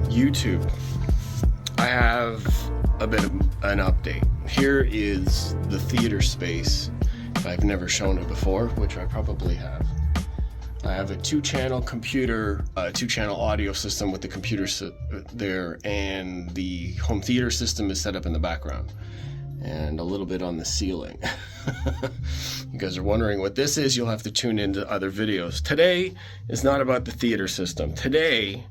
YouTube, I have a bit of an update. Here is the theater space. I've never shown it before, which I probably have. I have a two-channel computer, two-channel audio system with the computer there, and the home theater system is set up in the background, and a little bit on the ceiling. You guys are wondering what this is, you'll have to tune into other videos. Today is not about the theater system. Today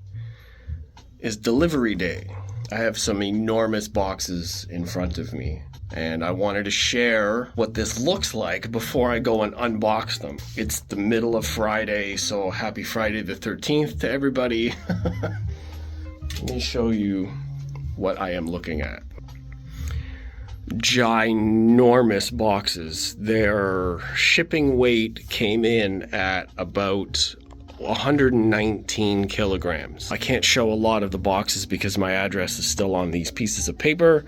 is delivery day. I have some enormous boxes in front of me, and I wanted to share what this looks like before I go and unbox them. It's the middle of Friday, so happy Friday the 13th to everybody. Let me show you what I am looking at. Ginormous boxes. Their shipping weight came in at about 119 kilograms. I can't show a lot of the boxes because my address is still on these pieces of paper,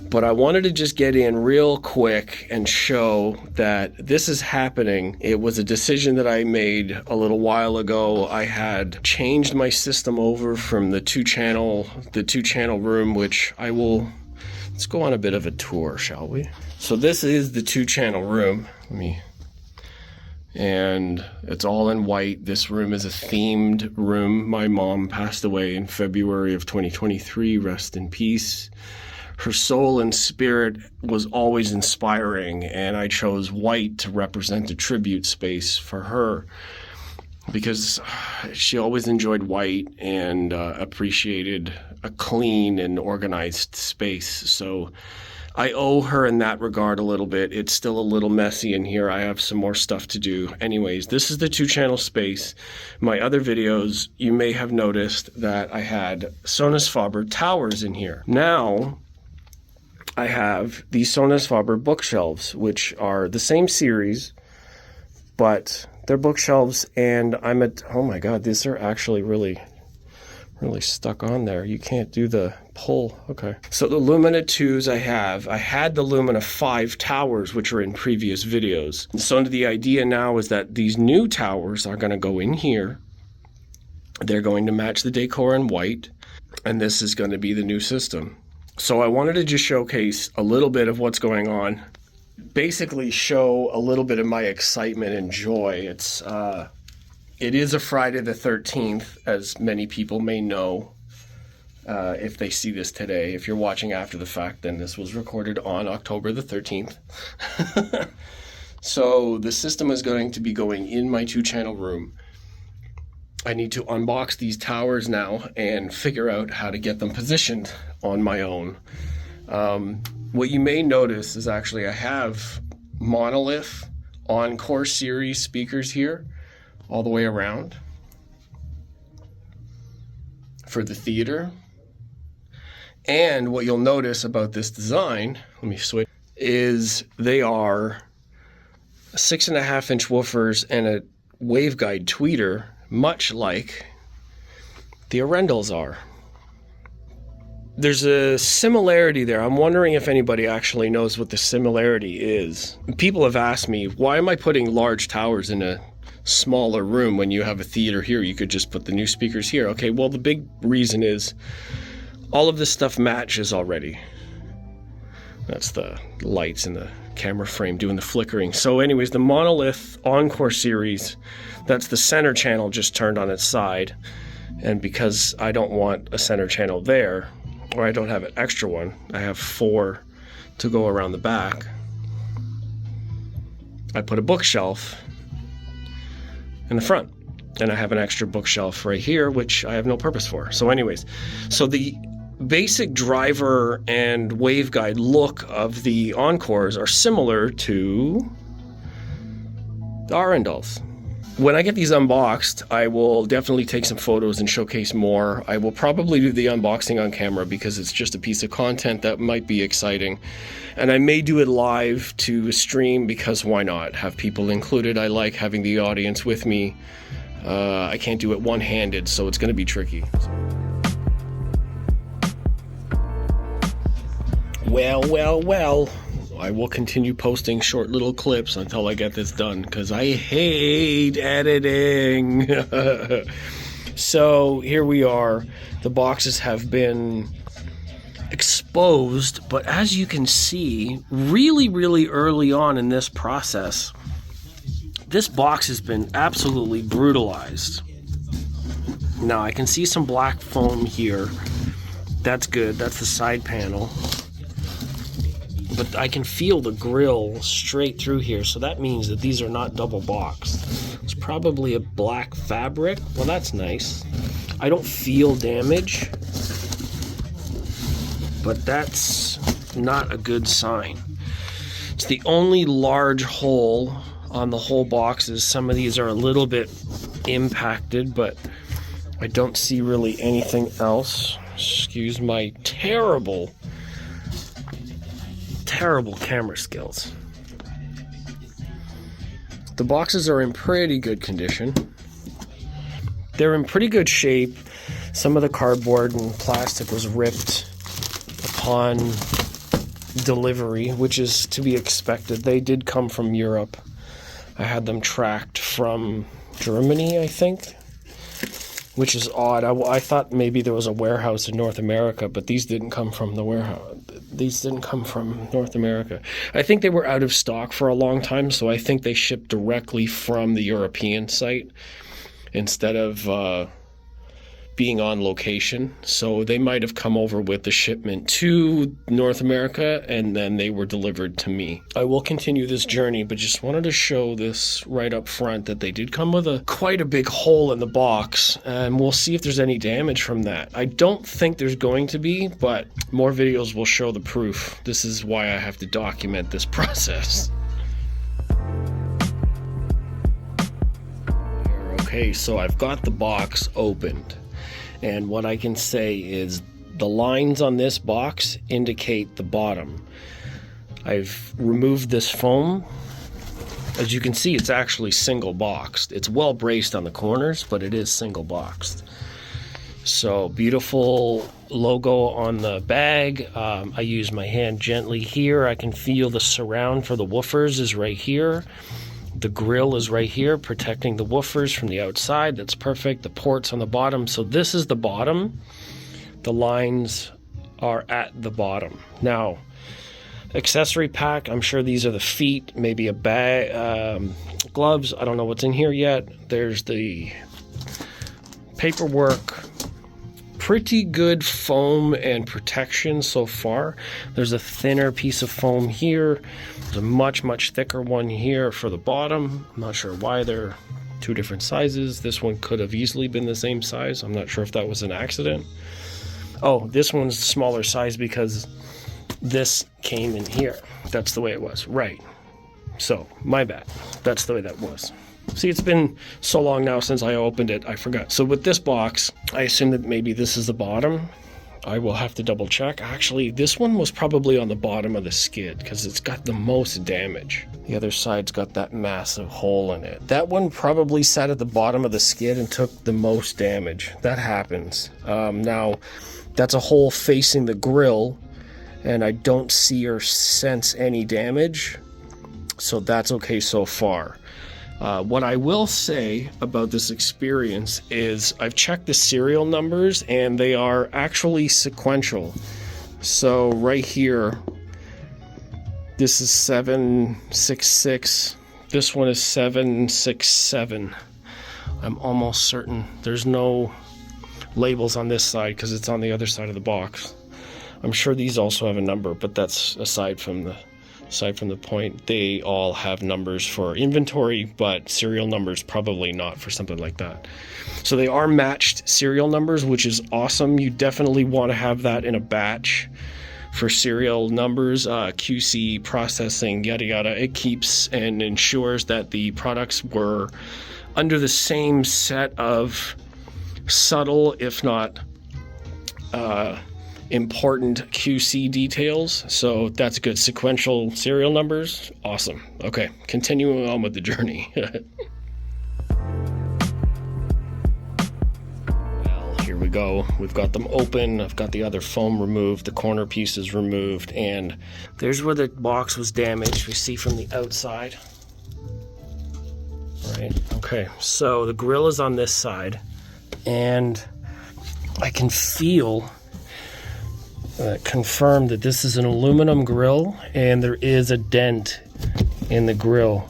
but I wanted to just get in real quick and show that this is happening. It was a decision that I made a little while ago. I had changed my system over from the two-channel room, which I will... Let's go on a bit of a tour, shall we? So this is the two-channel room. And it's all in white. This room is a themed room. My mom passed away in February of 2023. Rest in peace. Her soul and spirit was always inspiring, and I chose white to represent a tribute space for her because she always enjoyed white and appreciated a clean and organized space. So I owe her in that regard a little bit. It's still a little messy in here. I have some more stuff to do. Anyways, this is the two-channel space. My other videos, you may have noticed that I had Sonus Faber towers in here. Now, I have these Sonus Faber bookshelves, which are the same series, but they're bookshelves, and oh my God, these are actually really stuck on there. You can't do the pull. Okay. So the Lumina 2s I had the Lumina 5 towers, which are in previous videos. So the idea now is that these new towers are going to go in here. They're going to match the decor in white, and this is going to be the new system. So I wanted to just showcase a little bit of what's going on. Basically show a little bit of my excitement and joy. It is a Friday the 13th, as many people may know if they see this today. If you're watching after the fact, then this was recorded on October the 13th. So the system is going to be going in my two-channel room. I need to unbox these towers now and figure out how to get them positioned on my own. What you may notice is actually I have Monolith Encore series speakers here all the way around for the theater. And what you'll notice about this design, let me switch, is they are 6.5-inch woofers and a waveguide tweeter, much like the Arendals are. There's a similarity there. I'm wondering if anybody actually knows what the similarity is. People have asked me, why am I putting large towers in a smaller room when you have a theater here? You could just put the new speakers here. Okay, well, the big reason is all of this stuff matches already. That's the lights in the camera frame doing the flickering. So anyways, the Monolith Encore series, that's the center channel just turned on its side. And because I don't want a center channel there, or I don't have an extra one, I have 4 to go around the back, I put a bookshelf in the front, and I have an extra bookshelf right here, which I have no purpose for. So anyways, so the basic driver and waveguide look of the Encores are similar to the Arendals. When I get these unboxed, I will definitely take some photos and showcase more. I will probably do the unboxing on camera because it's just a piece of content that might be exciting. And I may do it live to stream because why not? Have people included. I like having the audience with me. I can't do it one-handed, so it's going to be tricky. Well. I will continue posting short little clips until I get this done because I hate editing. So here we are. The boxes have been exposed, but as you can see, really early on in this process, this box has been absolutely brutalized. Now I can see some black foam here. That's good. That's the side panel. But I can feel the grill straight through here, so that means that these are not double boxed. It's probably a black fabric. Well, that's nice. I don't feel damage, but that's not a good sign. It's the only large hole on the whole boxes. Some of these are a little bit impacted, but I don't see really anything else. Excuse my terrible camera skills. The boxes are in pretty good condition. They're in pretty good shape. Some of the cardboard and plastic was ripped upon delivery, which is to be expected. They did come from Europe. I had them tracked from Germany, I think, which is odd. I thought maybe there was a warehouse in North America, but these didn't come from the warehouse. These didn't come from North America. I think they were out of stock for a long time, so I think they shipped directly from the European site instead of being on location. So they might have come over with the shipment to North America and then they were delivered to me. I will continue this journey, but just wanted to show this right up front that they did come with quite a big hole in the box, and we'll see if there's any damage from that. I don't think there's going to be, but more videos will show the proof. This is why I have to document this process. Okay, so I've got the box opened. And what I can say is the lines on this box indicate the bottom. I've removed this foam. As you can see, it's actually single boxed. It's well braced on the corners, but it is single boxed. So beautiful logo on the bag. I use my hand gently here. I can feel the surround for the woofers is right here. The grill is right here, protecting the woofers from the outside. That's perfect. The port's on the bottom. So this is the bottom. The lines are at the bottom. Now, accessory pack, I'm sure these are the feet, maybe a bag, gloves. I don't know what's in here yet. There's the paperwork. Pretty good foam and protection so far. There's a thinner piece of foam here. There's a much thicker one here for the bottom. I'm not sure why they're two different sizes. This one could have easily been the same size. I'm not sure if that was an accident. Oh, this one's smaller size because this came in here. That's the way it was. Right. So, my bad. That's the way that was. See, it's been so long now since I opened it, I forgot. So with this box, I assume that maybe this is the bottom. I will have to double check. Actually, this one was probably on the bottom of the skid because it's got the most damage. The other side's got that massive hole in it. That one probably sat at the bottom of the skid and took the most damage. That happens. Now, that's a hole facing the grill, and I don't see or sense any damage. So that's okay so far. What I will say about this experience is I've checked the serial numbers and they are actually sequential. So right here, this is 766. This one is 767. I'm almost certain. There's no labels on this side because it's on the other side of the box. I'm sure these also have a number, but that's aside from the point. They all have numbers for inventory, but serial numbers probably not for something like that. So they are matched serial numbers, which is awesome. You definitely want to have that in a batch for serial numbers, QC, processing, yada yada. It keeps and ensures that the products were under the same set of subtle, if not important QC details. So that's good. Sequential serial numbers, awesome. Okay, continuing on with the journey. Well, here we go. We've got them open. I've got the other foam removed, the corner pieces removed, and there's where the box was damaged. We see from the outside. Right, okay, so the grill is on this side. and I can feel confirmed that this is an aluminum grill, and there is a dent in the grill.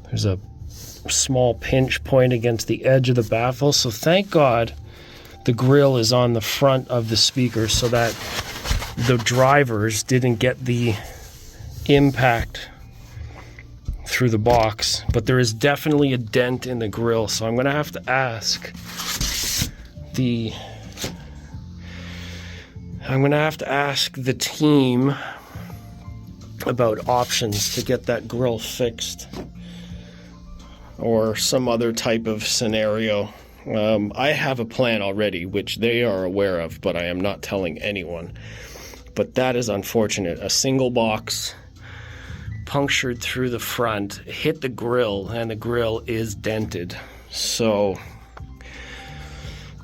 There's a small pinch point against the edge of the baffle, so thank God the grill is on the front of the speaker so that the drivers didn't get the impact through the box. But there is definitely a dent in the grill, so I'm gonna have to ask the team about options to get that grill fixed, or some other type of scenario. I have a plan already, which they are aware of, but I am not telling anyone. But that is unfortunate. A single box punctured through the front, hit the grill, and the grill is dented. So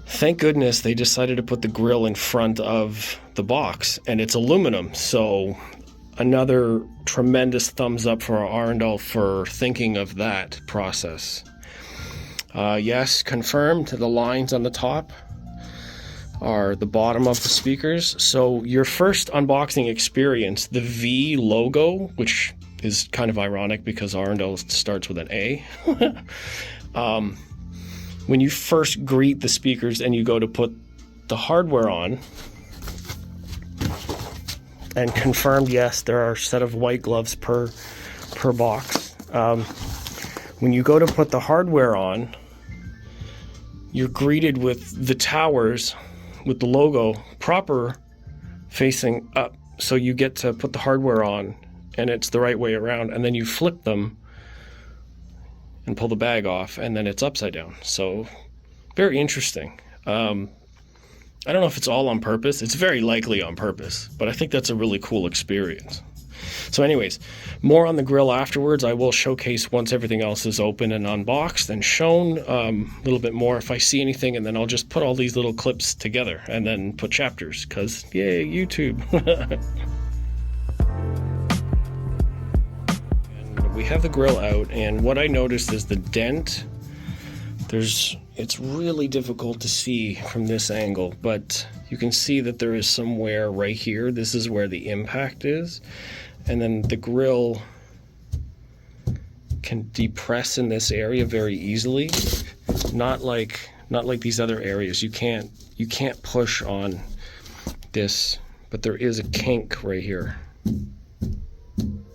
thank goodness they decided to put the grill in front of the box, and it's aluminum. So another tremendous thumbs up for Arendal for thinking of that process. Yes, confirmed, the lines on the top are the bottom of the speakers. So your first unboxing experience, the V logo, which is kind of ironic because Arendal starts with an A. When you first greet the speakers and you go to put the hardware on, and confirmed, yes, there are a set of white gloves per box. When you go to put the hardware on, you're greeted with the towers with the logo proper facing up. So you get to put the hardware on and it's the right way around, and then you flip them and pull the bag off, and then it's upside down. So very interesting. I don't know if it's all on purpose. It's very likely on purpose, but I think that's a really cool experience. So anyways, more on the grill afterwards. I will showcase once everything else is open and unboxed and shown a little bit more if I see anything, and then I'll just put all these little clips together and then put chapters, because yay, YouTube. And we have the grill out, and what I noticed is the dent. It's really difficult to see from this angle, but you can see that there is somewhere right here. This is where the impact is, and then the grill can depress in this area very easily. Not like these other areas. You can't push on this, but there is a kink right here.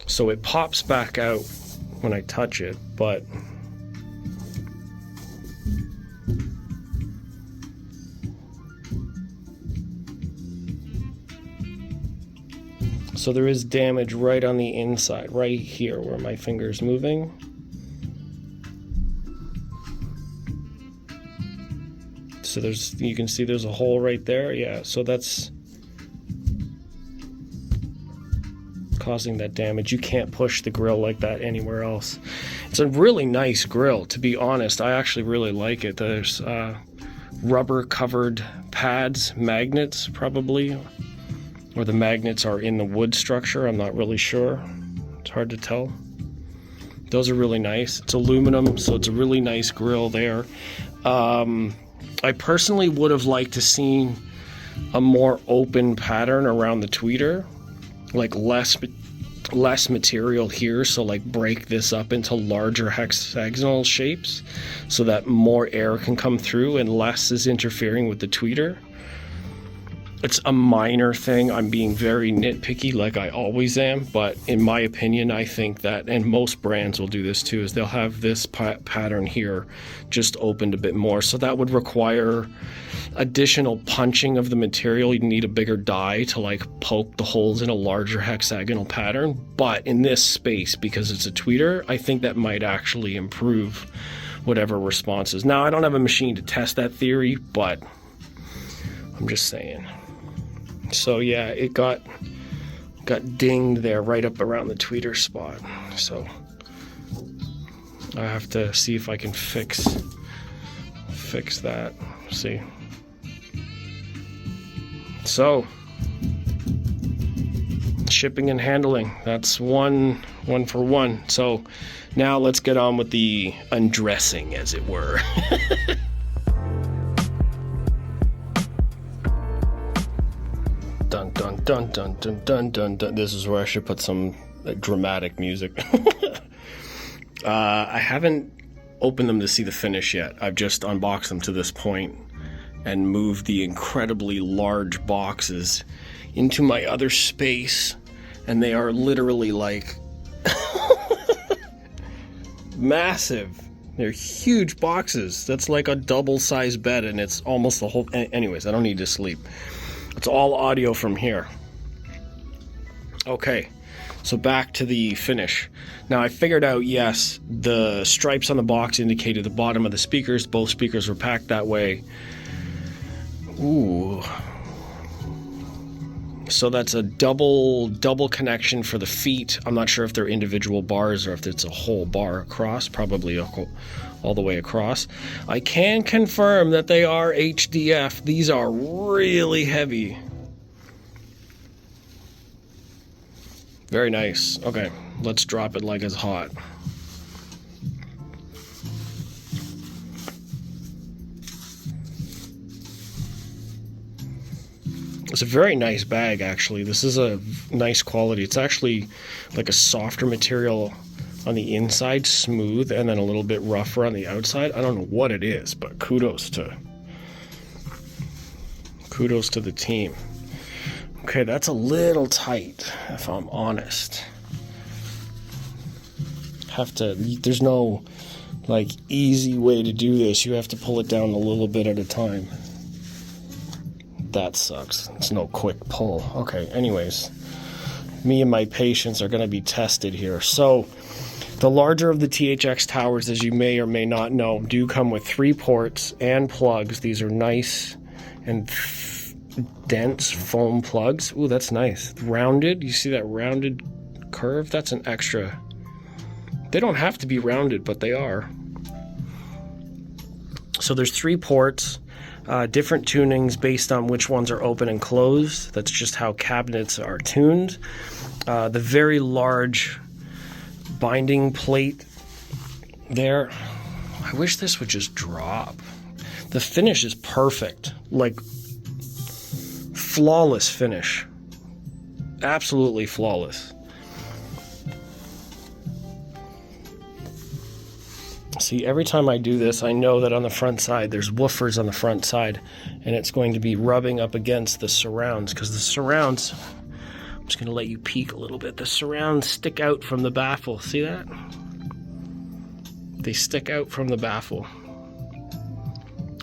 So it pops back out when I touch it, but so there is damage right on the inside, right here where my finger's moving. So you can see there's a hole right there. Yeah, so that's causing that damage. You can't push the grill like that anywhere else. It's a really nice grill, to be honest. I actually really like it. There's rubber covered pads, magnets probably, or the magnets are in the wood structure. I'm not really sure. It's hard to tell. Those are really nice. It's aluminum, so it's a really nice grill there. I personally would have liked to seen a more open pattern around the tweeter, like less material here, so like break this up into larger hexagonal shapes so that more air can come through and less is interfering with the tweeter. It's a minor thing. I'm being very nitpicky like I always am, but in my opinion, I think that, and most brands will do this too, is they'll have this pattern here just opened a bit more. So that would require additional punching of the material. You'd need a bigger die to like poke the holes in a larger hexagonal pattern. But in this space, because it's a tweeter, I think that might actually improve whatever response is. Now, I don't have a machine to test that theory, but I'm just saying. So yeah, it got dinged there right up around the tweeter spot. So I have to see if I can fix that. See. So shipping and handling, that's one for one. So now let's get on with the undressing, as it were. dun dun dun dun dun dun. This is where I should put some dramatic music. I haven't opened them to see the finish yet. I've just unboxed them to this point and moved the incredibly large boxes into my other space, and they are literally like massive. They're huge boxes. That's like a double-sized bed, and it's almost the whole... Anyways, I don't need to sleep. It's all audio from here. Okay, so back to the finish. Now, I figured out, yes, the stripes on the box indicated the bottom of the speakers. Both speakers were packed that way. Ooh. So that's a double connection for the feet. I'm not sure if they're individual bars or if it's a whole bar across, probably all the way across. I can confirm that they are HDF. These are really heavy. Very nice. Okay, let's drop it like it's hot. It's a very nice bag, actually. This is a nice quality. It's actually like a softer material on the inside, smooth, and then a little bit rougher on the outside. I don't know what it is, but kudos to the team. Okay, that's a little tight, if I'm honest. There's no like easy way to do this. You have to pull it down a little bit at a time. That sucks. It's no quick pull. Okay, anyways, me and my patience are going to be tested here. So the larger of the THX towers, as you may or may not know, do come with 3 ports and plugs. These are nice and dense foam plugs. Ooh, that's nice. Rounded. You see that rounded curve? That's an extra. They don't have to be rounded, but they are. So there's 3 ports. Different tunings based on which ones are open and closed. That's just how cabinets are tuned. The very large binding plate there. I wish this would just drop. The finish is perfect. Like, flawless finish. Absolutely flawless. See, every time I do this, I know that on the front side, there's woofers on the front side, and it's going to be rubbing up against the surrounds, because the surrounds, I'm just going to let you peek a little bit, the surrounds stick out from the baffle. See that? They stick out from the baffle.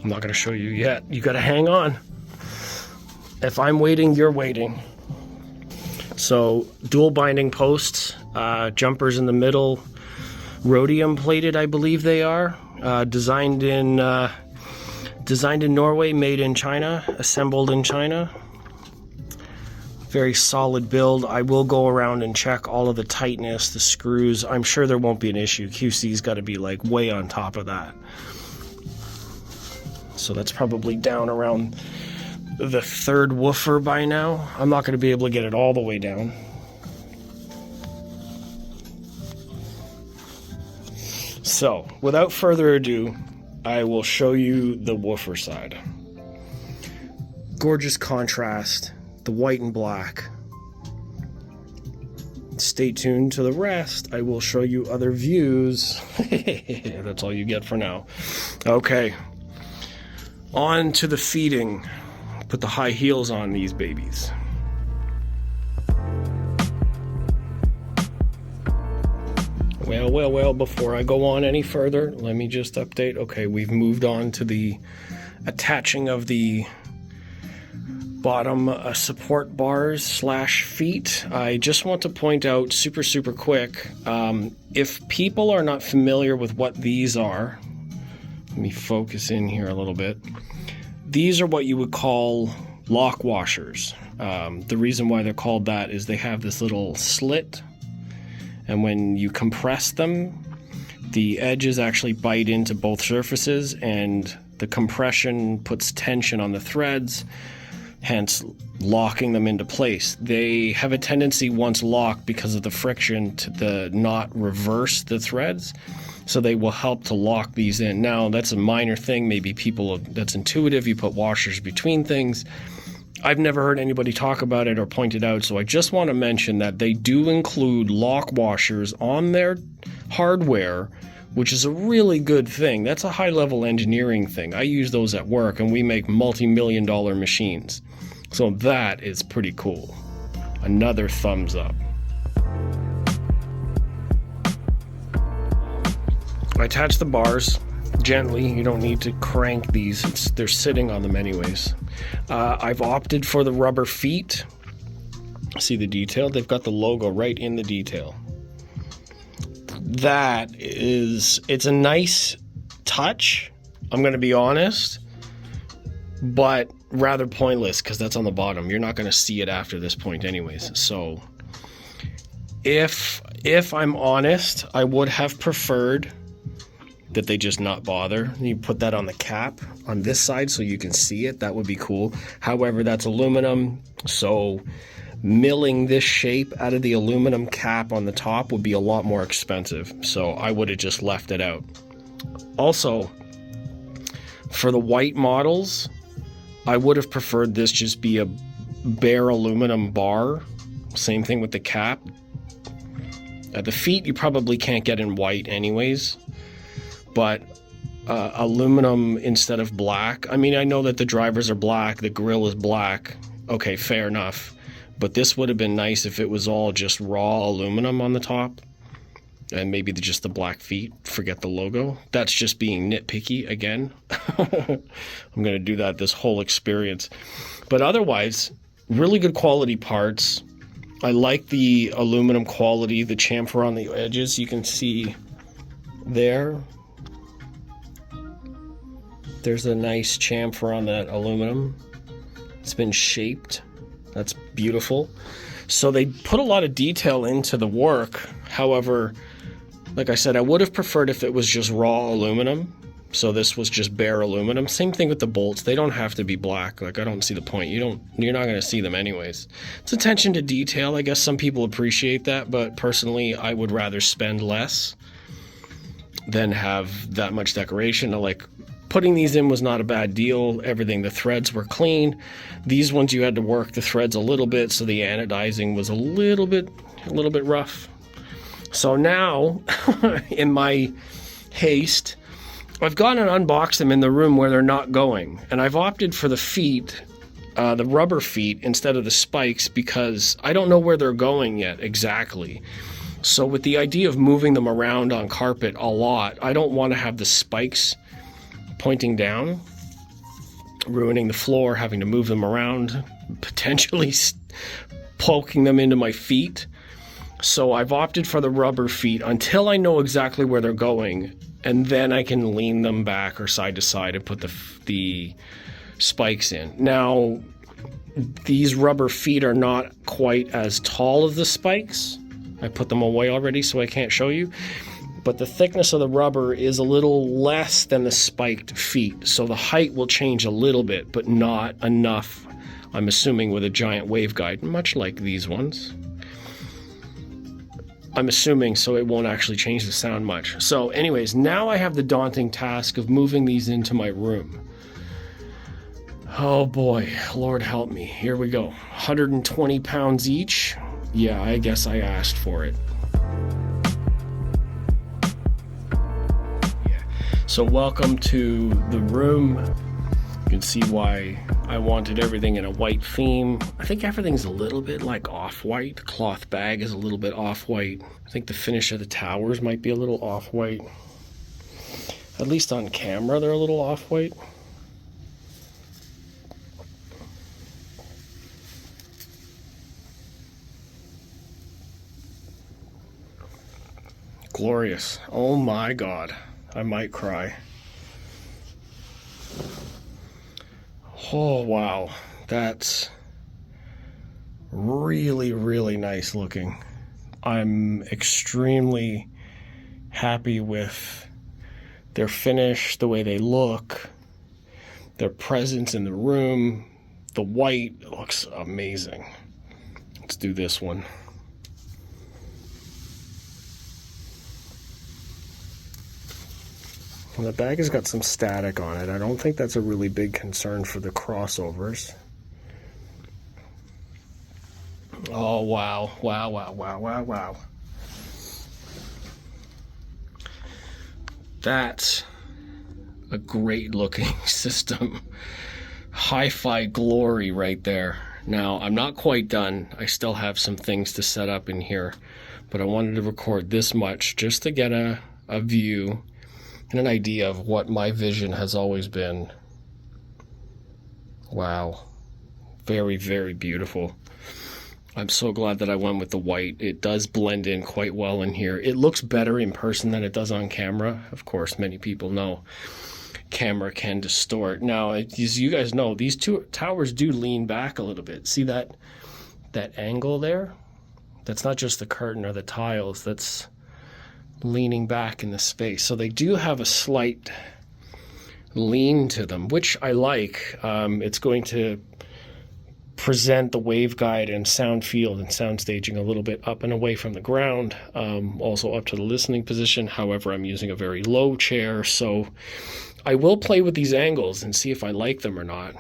I'm not going to show you yet. You got to hang on. If I'm waiting, you're waiting. So, dual binding posts, jumpers in the middle, rhodium plated, I believe they are. Designed in Norway, made in China, assembled in China. Very solid build. I will go around and check all of the tightness, the screws. I'm sure there won't be an issue. QC's got to be like way on top of that. So that's probably down around the 3rd woofer by now. I'm not going to be able to get it all the way down. So, without further ado, I will show you the woofer side. Gorgeous contrast, the white and black. Stay tuned to the rest. I will show you other views. That's all you get for now. Okay, on to the feeding. Put the high heels on these babies. Well, before I go on any further, let me just update. Okay, we've moved on to the attaching of the bottom support bars / feet. I just want to point out super quick, if people are not familiar with what these are, let me focus in here a little bit. These are what you would call lock washers. The reason why they're called that is they have this little slit, and when you compress them, the edges actually bite into both surfaces, and the compression puts tension on the threads, hence locking them into place. They have a tendency, once locked, because of the friction, to not reverse the threads, so they will help to lock these in. Now, that's a minor thing. Maybe that's intuitive. You put washers between things. I've never heard anybody talk about it or point it out, so I just want to mention that they do include lock washers on their hardware, which is a really good thing. That's a high-level engineering thing. I use those at work, and we make multi-million-dollar machines. So that is pretty cool. Another thumbs up. I attach the bars gently. You don't need to crank these. They're sitting on them anyways. I've opted for the rubber feet. See the detail? They've got the logo right in the detail. It's a nice touch, I'm going to be honest, but rather pointless because that's on the bottom. You're not going to see it after this point anyways. So if I'm honest, I would have preferred that they just not bother. You put that on the cap on this side so you can see it. That would be cool. However, that's aluminum, so milling this shape out of the aluminum cap on the top would be a lot more expensive. So I would have just left it out. Also, for the white models, I would have preferred this just be a bare aluminum bar. Same thing with the cap. At the feet, you probably can't get in white anyways. But aluminum instead of black. I mean, I know that the drivers are black, the grille is black. Okay, fair enough. But this would have been nice if it was all just raw aluminum on the top. And maybe just the black feet. Forget the logo. That's just being nitpicky again. I'm going to do that this whole experience. But otherwise, really good quality parts. I like the aluminum quality, the chamfer on the edges. You can see there. There's a nice chamfer on that aluminum. It's been shaped. That's beautiful. So they put a lot of detail into the work. However, like I said, I would have preferred if it was just raw aluminum. So this was just bare aluminum. Same thing with the bolts. They don't have to be black. Like, I don't see the point. You're not going to see them anyways. It's attention to detail. I guess some people appreciate that, but personally, I would rather spend less than have that much decoration. Like, putting these in was not a bad deal. Everything, the threads were clean. These ones you had to work the threads a little bit, so the anodizing was a little bit rough. So now, in my haste, I've gone and unboxed them in the room where they're not going. And I've opted for the feet, the rubber feet, instead of the spikes because I don't know where they're going yet exactly. So with the idea of moving them around on carpet a lot, I don't want to have the spikes pointing down, ruining the floor, having to move them around, potentially poking them into my feet. So I've opted for the rubber feet until I know exactly where they're going, and then I can lean them back or side to side and put the spikes in. Now, these rubber feet are not quite as tall as the spikes. I put them away already, so I can't show you. But the thickness of the rubber is a little less than the spiked feet. So the height will change a little bit, but not enough, I'm assuming, with a giant waveguide, much like these ones. I'm assuming, so it won't actually change the sound much. So anyways, now I have the daunting task of moving these into my room. Oh boy, Lord help me. Here we go. 120 pounds each. Yeah, I guess I asked for it. So welcome to the room. You can see why I wanted everything in a white theme. I think everything's a little bit like off-white. The cloth bag is a little bit off-white. I think the finish of the towers might be a little off-white. At least on camera, they're a little off-white. Glorious. Oh my God. I might cry. Oh, wow. That's really, really nice looking. I'm extremely happy with their finish, the way they look, their presence in the room. The white looks amazing. Let's do this one. And the bag has got some static on it. I don't think that's a really big concern for the crossovers. Oh, wow. Wow, wow, wow, wow, wow. That's a great looking system. HiFi glory right there. Now, I'm not quite done. I still have some things to set up in here, but I wanted to record this much just to get a view and an idea of what my vision has always been. Wow. Very, very beautiful. I'm so glad that I went with the white. It does blend in quite well in here. It looks better in person than it does on camera. Of course, many people know camera can distort. Now, as you guys know, these two towers do lean back a little bit. See that angle there? That's not just the curtain or the tiles. That's leaning back in the space. So they do have a slight lean to them, which I like. It's going to present the waveguide and sound field and sound staging a little bit up and away from the ground, also up to the listening position. However, I'm using a very low chair, so I will play with these angles and see if I like them or not.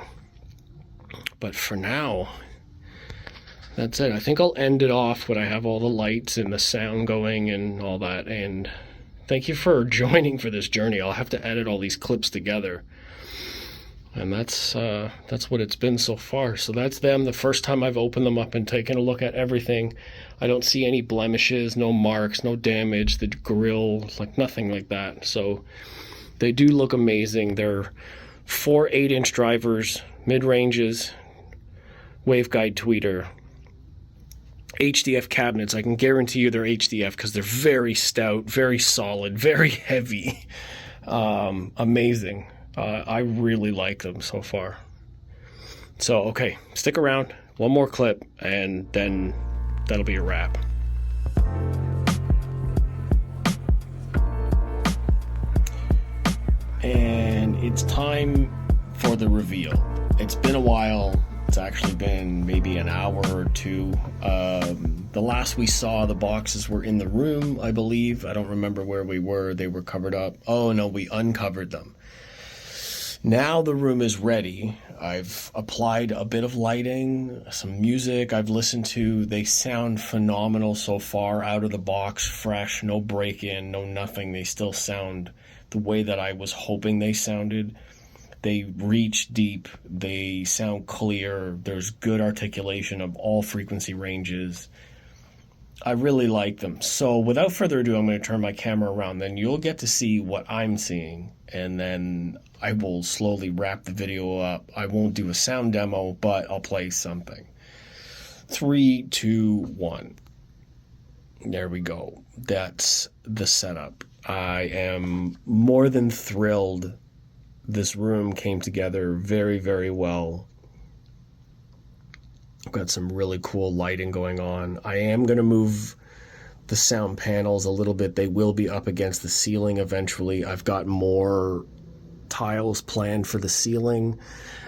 But for now, that's it. I think I'll end it off when I have all the lights and the sound going and all that. And thank you for joining for this journey. I'll have to edit all these clips together. And that's what it's been so far. So that's them. The first time I've opened them up and taken a look at everything. I don't see any blemishes, no marks, no damage, the grill, like nothing like that. So they do look amazing. They're 4 8-inch drivers, mid-ranges, waveguide tweeter, HDF cabinets. I can guarantee you they're HDF because they're very stout, very solid, very heavy. Amazing. I really like them so far. So, okay, stick around. One more clip, and then that'll be a wrap. And it's time for the reveal. It's been a while. It's actually been maybe an hour or two. The last we saw, the boxes were in the room, I believe. I don't remember where we were. They were covered up. Oh, no, we uncovered them. Now the room is ready. I've applied a bit of lighting, some music I've listened to. They sound phenomenal so far, out of the box, fresh, no break-in, no nothing. They still sound the way that I was hoping they sounded. They reach deep, they sound clear, there's good articulation of all frequency ranges. I really like them. So without further ado, I'm going to turn my camera around. Then you'll get to see what I'm seeing, and then I will slowly wrap the video up. I won't do a sound demo, but I'll play something. 3, 2, 1. There we go. That's the setup. I am more than thrilled. This room came together very, very well. I've got some really cool lighting going on. I am going to move the sound panels a little bit. They will be up against the ceiling eventually. I've got more tiles planned for the ceiling.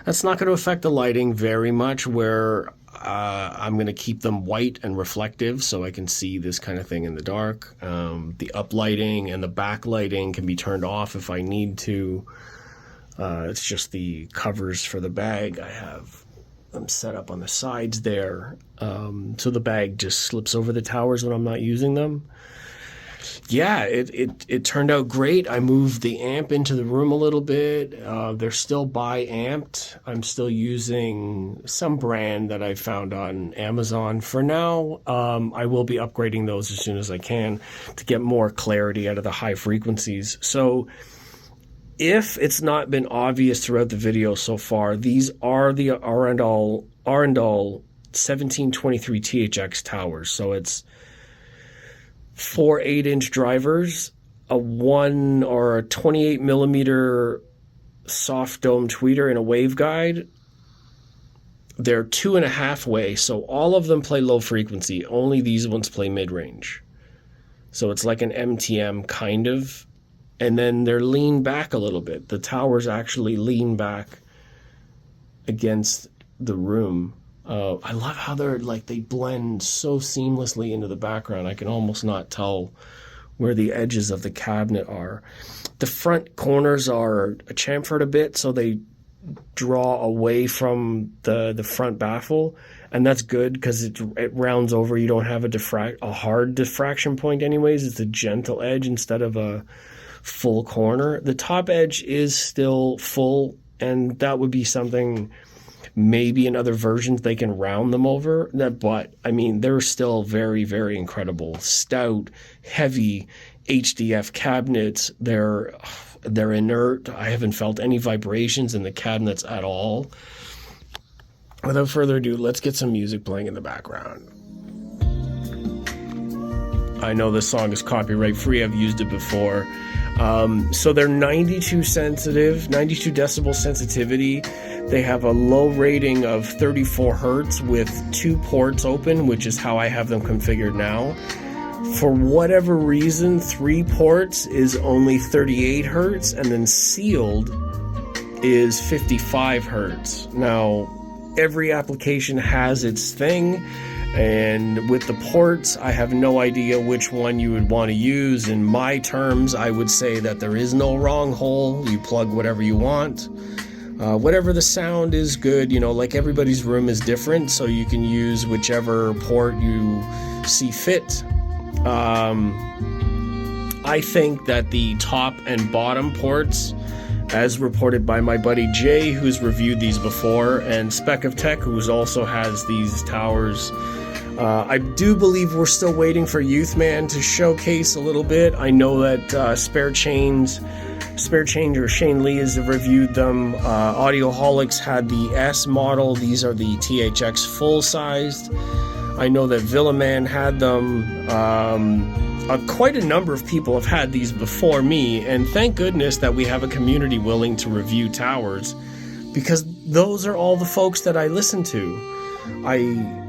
That's not going to affect the lighting very much, where I'm going to keep them white and reflective so I can see this kind of thing in the dark. The uplighting and the backlighting can be turned off if I need to. It's just the covers for the bag. I have them set up on the sides there, so the bag just slips over the towers when I'm not using them. Yeah, it turned out great. I moved the amp into the room a little bit. They're still bi-amped. I'm still using some brand that I found on Amazon. For now, I will be upgrading those as soon as I can to get more clarity out of the high frequencies. So if it's not been obvious throughout the video so far, these are the Arendal 1723 THX towers. So it's 4 8-inch drivers, a 1 or a 28 millimeter soft dome tweeter, and a waveguide. They're 2.5 way, so all of them play low frequency. Only these ones play mid-range. So it's like an MTM kind of. And then they're leaned back a little bit. The towers actually lean back against the room. I love how they blend so seamlessly into the background. I can almost not tell where the edges of the cabinet are. The front corners are chamfered a bit, so they draw away from the front baffle. and that's good because it rounds over. You don't have a hard diffraction point anyways. It's a gentle edge instead of a full corner. The top edge is still full, and that would be something maybe in other versions they can round them over. But I mean, they're still very, very incredible. Stout, heavy HDF cabinets. They're inert. I haven't felt any vibrations in the cabinets at all. Without further ado, let's get some music playing in the background. I know this song is copyright free. I've used it before. So they're 92 decibel sensitivity. They have a low rating of 34 hertz with 2 ports open, which is how I have them configured now. For whatever reason, 3 ports is only 38 hertz, and then sealed is 55 hertz. Now, every application has its thing. And with the ports, I have no idea which one you would want to use. In my terms, I would say that there is no wrong hole. You plug whatever you want. Whatever the sound is good, like everybody's room is different, so you can use whichever port you see fit. I think that the top and bottom ports, as reported by my buddy Jay, who's reviewed these before, and Spec of Tech, who also has these towers. I do believe we're still waiting for Youthman to showcase a little bit. I know that Spare Change or Shane Lee has reviewed them. Audioholics had the S model. These are the THX full-sized. I know that Villaman had them. Quite a number of people have had these before me, and thank goodness that we have a community willing to review towers, because those are all the folks that I listen to. I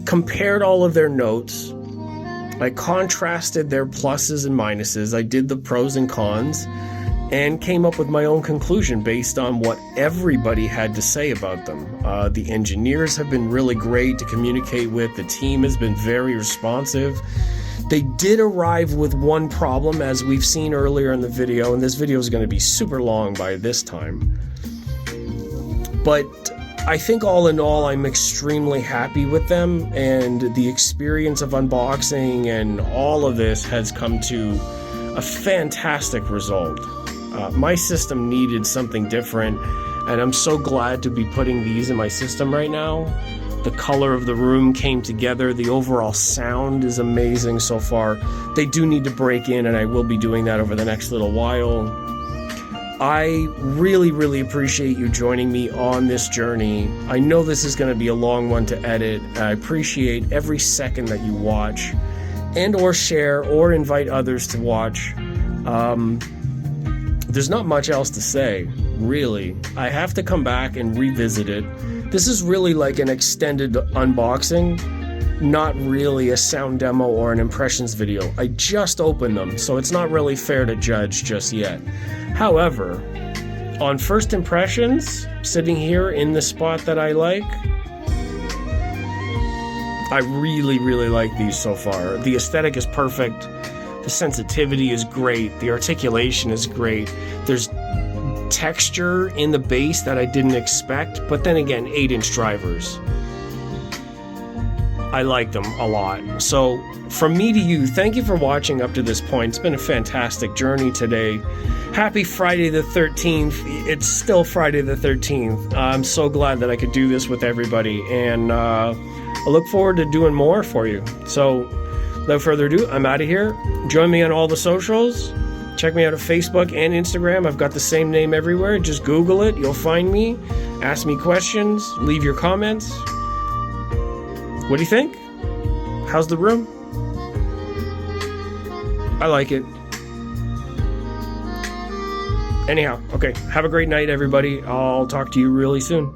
compared all of their notes. I contrasted their pluses and minuses. I did the pros and cons and came up with my own conclusion based on what everybody had to say about them. The engineers have been really great to communicate with. The team has been very responsive. They did arrive with one problem, as we've seen earlier in the video, and this video is going to be super long by this time. But I think all in all, I'm extremely happy with them, and the experience of unboxing and all of this has come to a fantastic result. My system needed something different, and I'm so glad to be putting these in my system right now. The color of the room came together. The overall sound is amazing so far. They do need to break in, and I will be doing that over the next little while. I really, really appreciate you joining me on this journey. I know this is going to be a long one to edit. I appreciate every second that you watch and or share or invite others to watch. There's not much else to say, really. I have to come back and revisit it. This is really like an extended unboxing, not really a sound demo or an impressions video. I just opened them, so it's not really fair to judge just yet. However, on first impressions, sitting here in the spot that I like, I really, really like these so far. The aesthetic is perfect. The sensitivity is great. The articulation is great. There's texture in the bass that I didn't expect, but then again, 8-inch drivers. I like them a lot. So from me to you, thank you for watching up to this point. It's been a fantastic journey today. Happy Friday the 13th. It's still Friday the 13th. I'm so glad that I could do this with everybody, and I look forward to doing more for you. So without further ado, I'm out of here. Join me on all the socials. Check me out at Facebook and Instagram. I've got the same name everywhere. Just Google it. You'll find me. Ask me questions. Leave your comments. What do you think? How's the room? I like it. Anyhow, okay. Have a great night, everybody. I'll talk to you really soon.